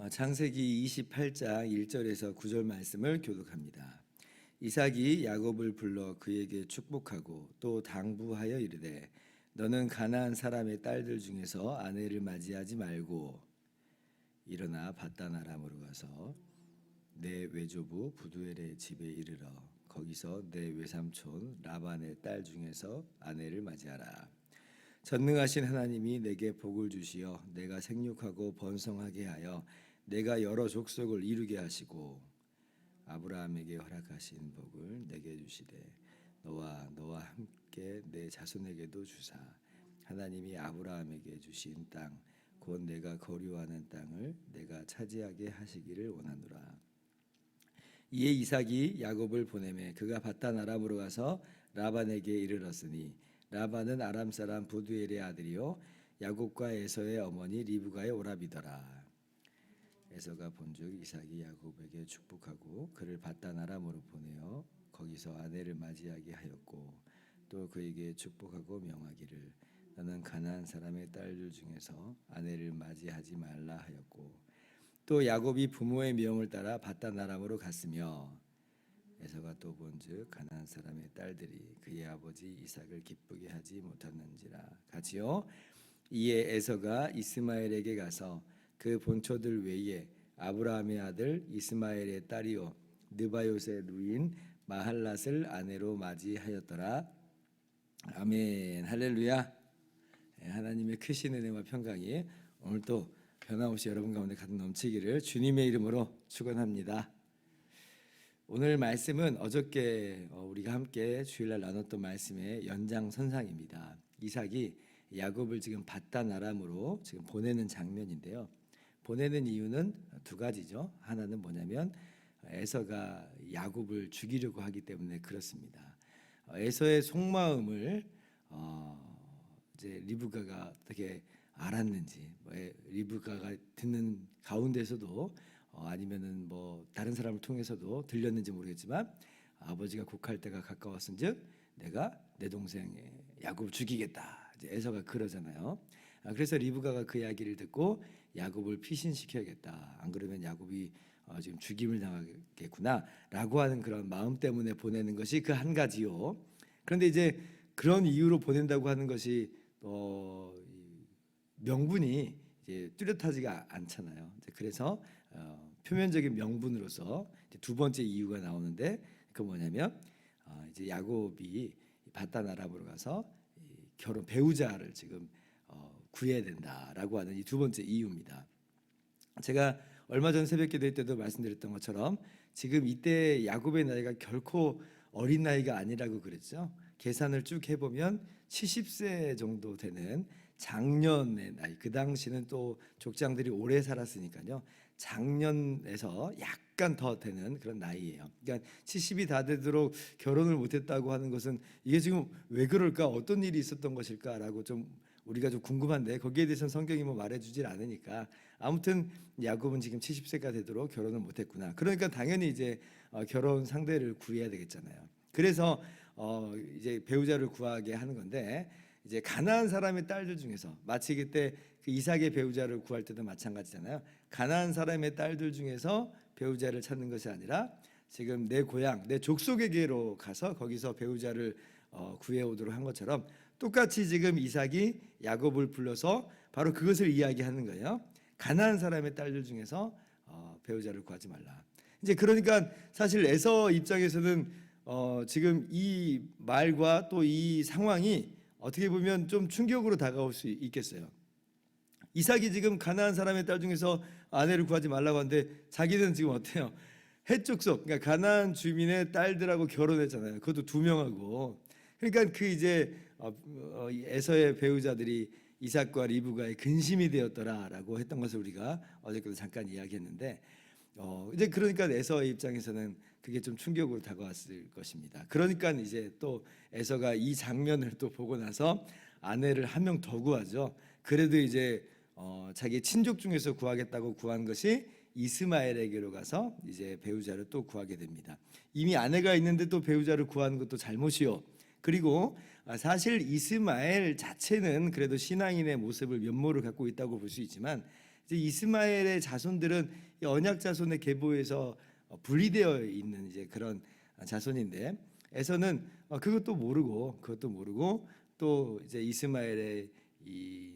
창세기 28장 1절에서 9절 말씀을 교독합니다. 이삭이 야곱을 불러 그에게 축복하고 또 당부하여 이르되 너는 가나안 사람의 딸들 중에서 아내를 맞이하지 말고 일어나 밧단 아람으로 가서 내 외조부 부두엘의 집에 이르러 거기서 내 외삼촌 라반의 딸 중에서 아내를 맞이하라. 전능하신 하나님이 내게 복을 주시어 내가 생육하고 번성하게 하여 내가 여러 족속을 이루게 하시고 아브라함에게 허락하신 복을 내게 주시되 너와 함께 내 자손에게도 주사 하나님이 아브라함에게 주신 땅 곧 내가 거류하는 땅을 내가 차지하게 하시기를 원하노라. 이에 이삭이 야곱을 보내매 그가 밧단 아람으로 가서 라반에게 이르렀으니 라반은 아람 사람 부두엘의 아들이요 야곱과 에서의 어머니 리브가의 오라비더라. 에서가 본즉 이삭이 야곱에게 축복하고 그를 밧단 아람으로 보내어 거기서 아내를 맞이하게 하였고 또 그에게 축복하고 명하기를 너는 가나안 사람의 딸들 중에서 아내를 맞이하지 말라 하였고 또 야곱이 부모의 명을 따라 밧단 아람으로 갔으며 에서가 또 본즉 가나안 사람의 딸들이 그의 아버지 이삭을 기쁘게 하지 못하는지라. 같이요. 이에 에서가 이스마엘에게 가서 그 본초들 외에 아브라함의 아들 이스마엘의 딸이요 느바요의 누인 마할랏을 아내로 맞이하였더라. 아멘. 할렐루야. 하나님의 크신 은혜와 평강이 오늘 또 변함없이 여러분 가운데 가득 넘치기를 주님의 이름으로 축원합니다. 오늘 말씀은 어저께 우리가 함께 주일날 나눴던 말씀의 연장선상입니다. 이삭이 야곱을 지금 밧단 아람으로 지금 보내는 장면인데요. 보내는 이유는 두 가지죠. 하나는 뭐냐면 에서가 야곱을 죽이려고 하기 때문에 그렇습니다. 에서의 속마음을 이제 리브가가 어떻게 알았는지, 리브가가 듣는 가운데서도 아니면은 뭐 다른 사람을 통해서도 들렸는지 모르겠지만 아버지가 곡할 때가 가까웠은즉 내가 내 동생 야곱을 죽이겠다. 이제 에서가 그러잖아요. 그래서 리브가가 그 이야기를 듣고 야곱을 피신시켜야겠다. 안 그러면 야곱이 지금 죽임을 당하겠구나라고 하는 그런 마음 때문에 보내는 것이 그 한 가지요. 그런데 이제 그런 이유로 보낸다고 하는 것이 명분이 이제 뚜렷하지가 않잖아요. 그래서 표면적인 명분으로서 두 번째 이유가 나오는데 그 뭐냐면 이제 야곱이 밧단 아람으로 가서 결혼 배우자를 지금 구해야 된다라고 하는 이 두 번째 이유입니다. 제가 얼마 전 새벽기도 때도 말씀드렸던 것처럼 지금 이때 야곱의 나이가 결코 어린 나이가 아니라고 그랬죠. 계산을 쭉 해보면 70세 정도 되는 장년의 나이. 그 당시는 또 족장들이 오래 살았으니까요. 장년에서 약간 더 되는 그런 나이예요. 그러니까 70이 다 되도록 결혼을 못했다고 하는 것은 이게 지금 왜 그럴까? 어떤 일이 있었던 것일까라고 좀 우리가 좀 궁금한데 거기에 대해서는 성경이 뭐 말해주질 않으니까 아무튼 야곱은 지금 70세가 되도록 결혼을 못했구나. 그러니까 당연히 이제 결혼 상대를 구해야 되겠잖아요. 그래서 이제 배우자를 구하게 하는 건데 이제 가나안 사람의 딸들 중에서 마치 그때 그 이삭의 배우자를 구할 때도 마찬가지잖아요. 가나안 사람의 딸들 중에서 배우자를 찾는 것이 아니라 지금 내 고향, 내 족속에게로 가서 거기서 배우자를 구해오도록 한 것처럼 똑같이 지금 이삭이 야곱을 불러서 바로 그것을 이야기하는 거예요. 가나안 사람의 딸들 중에서 배우자를 구하지 말라. 이제 그러니까 사실 에서 입장에서는 지금 이 말과 또 이 상황이 어떻게 보면 좀 충격으로 다가올 수 있겠어요. 이삭이 지금 가나안 사람의 딸 중에서 아내를 구하지 말라고 하는데 자기는 지금 어때요? 헷족속, 그러니까 가나안 주민의 딸들하고 결혼했잖아요. 그것도 2명하고. 그러니까 그 이제 에서의 배우자들이 이삭과 리브가의 근심이 되었더라라고 했던 것을 우리가 어저께도 잠깐 이야기했는데 이제 그러니까 에서의 입장에서는 그게 좀 충격으로 다가왔을 것입니다. 그러니까 이제 또 에서가 이 장면을 또 보고 나서 아내를 한 명 더 구하죠. 그래도 이제 자기 친족 중에서 구하겠다고 구한 것이 이스마엘에게로 가서 이제 배우자를 또 구하게 됩니다. 이미 아내가 있는데 또 배우자를 구하는 것도 잘못이요. 그리고 사실 이스마엘 자체는 그래도 신앙인의 모습을 면모를 갖고 있다고 볼 수 있지만 이제 이스마엘의 자손들은 언약 자손의 계보에서 분리되어 있는 이제 그런 자손인데 에서는 그것도 모르고 또 이제 이스마엘의 이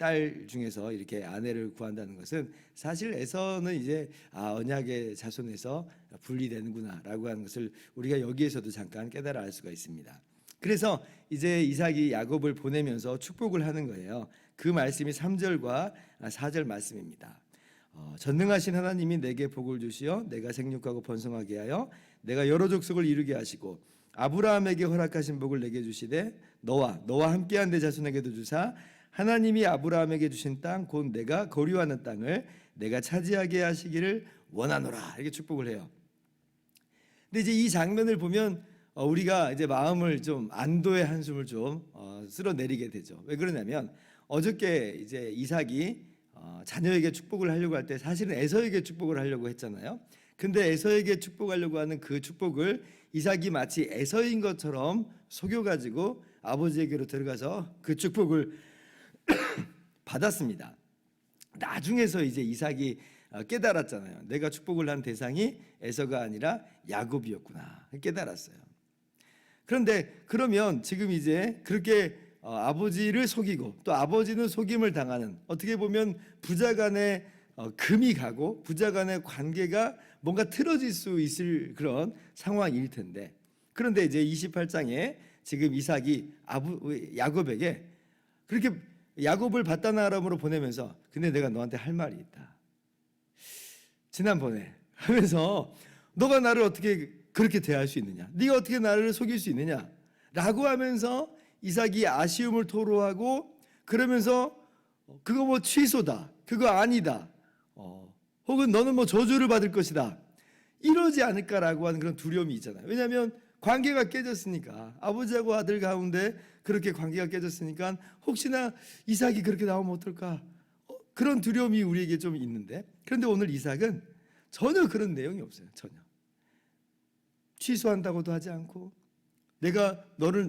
딸 중에서 이렇게 아내를 구한다는 것은 사실 에서는 이제 언약의 자손에서 분리되는구나라고 하는 것을 우리가 여기에서도 잠깐 깨달아 알 수가 있습니다. 그래서 이제 이삭이 야곱을 보내면서 축복을 하는 거예요. 그 말씀이 3절과 4절 말씀입니다. 전능하신 하나님이 내게 복을 주시어 내가 생육하고 번성하게 하여 내가 여러 족속을 이루게 하시고 아브라함에게 허락하신 복을 내게 주시되 너와 함께한 내 자손에게도 주사 하나님이 아브라함에게 주신 땅 곧 내가 거류하는 땅을 내가 차지하게 하시기를 원하노라 이렇게 축복을 해요. 근데 이제 이 장면을 보면 우리가 이제 마음을 좀 안도의 한숨을 좀 쓸어내리게 되죠. 왜 그러냐면 어저께 이제 이삭이 자녀에게 축복을 하려고 할 때 사실은 에서에게 축복을 하려고 했잖아요. 근데 에서에게 축복하려고 하는 그 축복을 이삭이 마치 에서인 것처럼 속여가지고 아버지에게로 들어가서 그 축복을 받았습니다. 나중에서 이제 이삭이 깨달았잖아요. 내가 축복을 한 대상이 에서가 아니라 야곱이었구나 깨달았어요. 그런데 그러면 지금 이제 그렇게 아버지를 속이고 또 아버지는 속임을 당하는 어떻게 보면 부자간의 금이 가고 부자간의 관계가 뭔가 틀어질 수 있을 그런 상황일 텐데 그런데 이제 28장에 지금 이삭이 야곱에게 그렇게 야곱을 바다나아람으로 보내면서 근데 내가 너한테 할 말이 있다. 지난번에 하면서 너가 나를 어떻게 그렇게 대할 수 있느냐? 네가 어떻게 나를 속일 수 있느냐? 라고 하면서 이삭이 아쉬움을 토로하고 그러면서 그거 뭐 취소다. 그거 아니다. 혹은 너는 뭐 저주를 받을 것이다. 이러지 않을까라고 하는 그런 두려움이 있잖아요. 왜냐하면 관계가 깨졌으니까 아버지하고 아들 가운데 그렇게 관계가 깨졌으니까 혹시나 이삭이 그렇게 나오면 어떨까 그런 두려움이 우리에게 좀 있는데 그런데 오늘 이삭은 전혀 그런 내용이 없어요. 전혀 취소한다고도 하지 않고 내가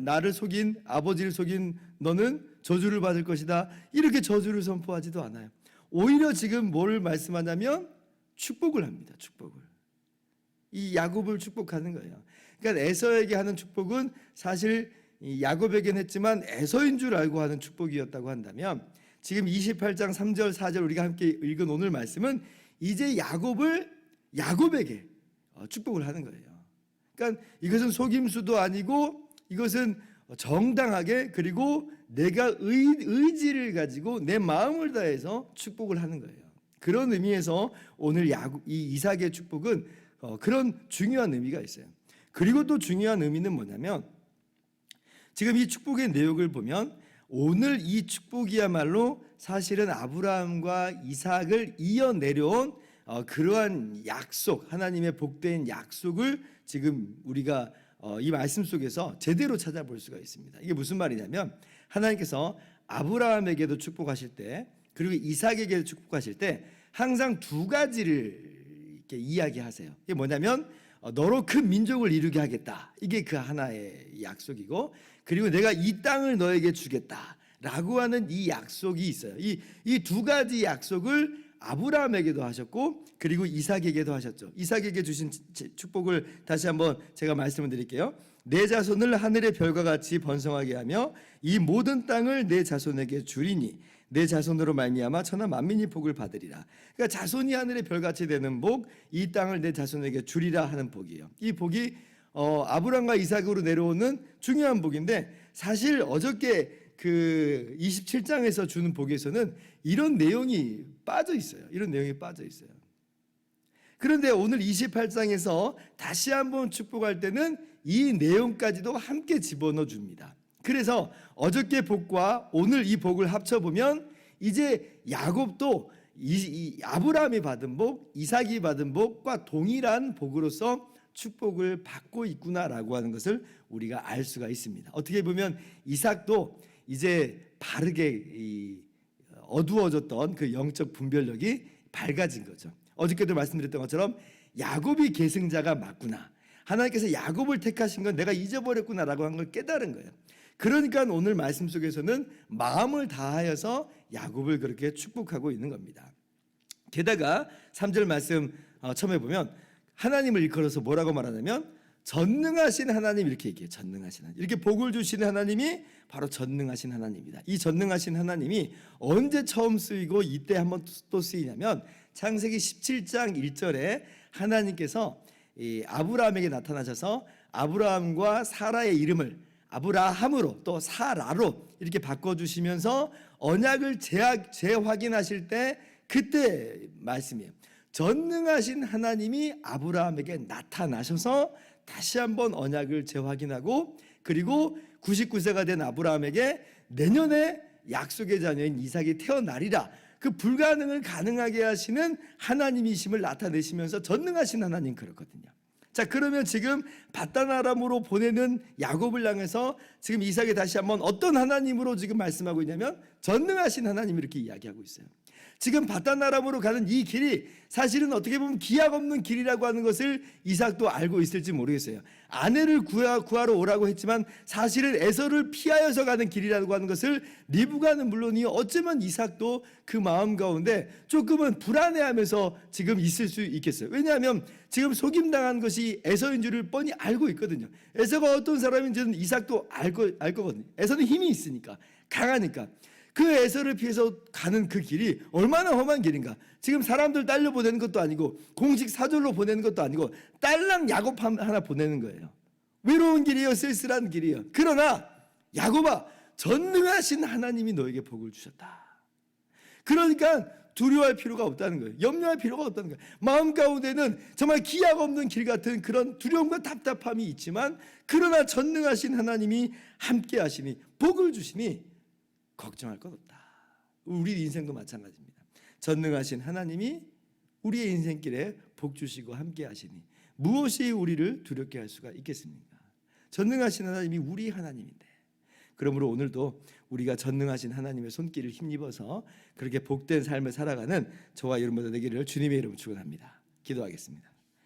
나를 속인 아버지를 속인 너는 저주를 받을 것이다 이렇게 저주를 선포하지도 않아요. 오히려 지금 뭐를 말씀하냐면 축복을 합니다. 축복을 이 야곱을 축복하는 거예요. 그러니까 에서에게 하는 축복은 사실 야곱에게는 했지만 에서인 줄 알고 하는 축복이었다고 한다면 지금 28장 3절 4절 우리가 함께 읽은 오늘 말씀은 이제 야곱에게 축복을 하는 거예요. 그러니까 이것은 속임수도 아니고 이것은 정당하게 그리고 내가 의지를 가지고 내 마음을 다해서 축복을 하는 거예요. 그런 의미에서 오늘 이 이삭의 축복은 그런 중요한 의미가 있어요. 그리고 또 중요한 의미는 뭐냐면 지금 이 축복의 내용을 보면 오늘 이 축복이야말로 사실은 아브라함과 이삭을 이어 내려온 그러한 약속, 하나님의 복된 약속을 지금 우리가 이 말씀 속에서 제대로 찾아볼 수가 있습니다. 이게 무슨 말이냐면 하나님께서 아브라함에게도 축복하실 때 그리고 이삭에게도 축복하실 때 항상 두 가지를 이렇게 이야기하세요. 이게 뭐냐면 너로 큰 민족을 이루게 하겠다. 이게 그 하나의 약속이고 그리고 내가 이 땅을 너에게 주겠다라고 하는 이 약속이 있어요. 이 두 가지 약속을 아브라함에게도 하셨고 그리고 이삭에게도 하셨죠. 이삭에게 주신 축복을 다시 한번 제가 말씀을 드릴게요. 내 자손을 하늘의 별과 같이 번성하게 하며 이 모든 땅을 내 자손에게 주리니 내 자손으로 말미암아 천하 만민이 복을 받으리라. 그러니까 자손이 하늘의 별같이 되는 복, 이 땅을 내 자손에게 주리라 하는 복이에요. 이 복이 아브라함과 이삭으로 내려오는 중요한 복인데 사실 어저께 그 27장에서 주는 복에서는 이런 내용이 빠져 있어요. 이런 내용이 빠져 있어요. 그런데 오늘 28장에서 다시 한번 축복할 때는 이 내용까지도 함께 집어넣어 줍니다. 그래서 어저께 복과 오늘 이 복을 합쳐보면 이제 야곱도 아브라함이 받은 복, 이삭이 받은 복과 동일한 복으로서 축복을 받고 있구나라고 하는 것을 우리가 알 수가 있습니다. 어떻게 보면 이삭도 이제 바르게 어두워졌던 그 영적 분별력이 밝아진 거죠. 어저께도 말씀드렸던 것처럼 야곱이 계승자가 맞구나, 하나님께서 야곱을 택하신 건 내가 잊어버렸구나라고 한 걸 깨달은 거예요. 그러니까 오늘 말씀 속에서는 마음을 다하여서 야곱을 그렇게 축복하고 있는 겁니다. 게다가 3절 말씀 처음에 보면 하나님을 일컬어서 뭐라고 말하냐면 전능하신 하나님, 이렇게 얘기해요. 전능하신 하나님. 이렇게 복을 주시는 하나님이 바로 전능하신 하나님입니다. 이 전능하신 하나님이 언제 처음 쓰이고 이때 한번 또 쓰이냐면 창세기 17장 1절에 하나님께서 이 아브라함에게 나타나셔서 아브라함과 사라의 이름을 아브라함으로 또 사라로 이렇게 바꿔주시면서 언약을 재확인하실 때 그때 말씀이에요. 전능하신 하나님이 아브라함에게 나타나셔서 다시 한번 언약을 재확인하고, 그리고 99세가 된 아브라함에게 내년에 약속의 자녀인 이삭이 태어나리라, 그 불가능을 가능하게 하시는 하나님이심을 나타내시면서 전능하신 하나님, 그렇거든요. 자, 그러면 지금 밧단 아람으로 보내는 야곱을 향해서 지금 이삭이 다시 한번 어떤 하나님으로 지금 말씀하고 있냐면 전능하신 하나님, 이렇게 이야기하고 있어요. 지금 밧단 아람으로 가는 이 길이 사실은 어떻게 보면 기약 없는 길이라고 하는 것을 이삭도 알고 있을지 모르겠어요. 아내를 구하러 오라고 했지만 사실은 에서를 피하여서 가는 길이라고 하는 것을 리브가는 물론이요, 어쩌면 이삭도 그 마음 가운데 조금은 불안해하면서 지금 있을 수 있겠어요. 왜냐하면 지금 속임당한 것이 에서인 줄을 뻔히 알고 있거든요. 에서가 어떤 사람인지는 이삭도 알 거거든요. 에서는 힘이 있으니까, 강하니까. 그 에서를 피해서 가는 그 길이 얼마나 험한 길인가. 지금 사람들 딸려 보내는 것도 아니고 공식 사절로 보내는 것도 아니고 딸랑 야곱 하나 보내는 거예요. 외로운 길이에요. 쓸쓸한 길이에요. 그러나 야곱아, 전능하신 하나님이 너에게 복을 주셨다. 그러니까 두려워할 필요가 없다는 거예요. 염려할 필요가 없다는 거예요. 마음 가운데는 정말 기약 없는 길 같은 그런 두려움과 답답함이 있지만, 그러나 전능하신 하나님이 함께 하시니, 복을 주시니 걱정할 것 없다. 우리 인생도 마찬가지입니다. 전능하신 하나님이 우리의 인생길에 복 주시고 함께 하시니 무엇이 우리를 두렵게 할 수가 있겠습니까? 전능하신 하나님이 우리 하나님인데, 그러므로 오늘도 우리가 전능하신 하나님의 손길을 힘입어서 그렇게 복된 삶을 살아가는 저와 여러분들 되기를 주님의 이름으로 축원합니다. 기도하겠습니다.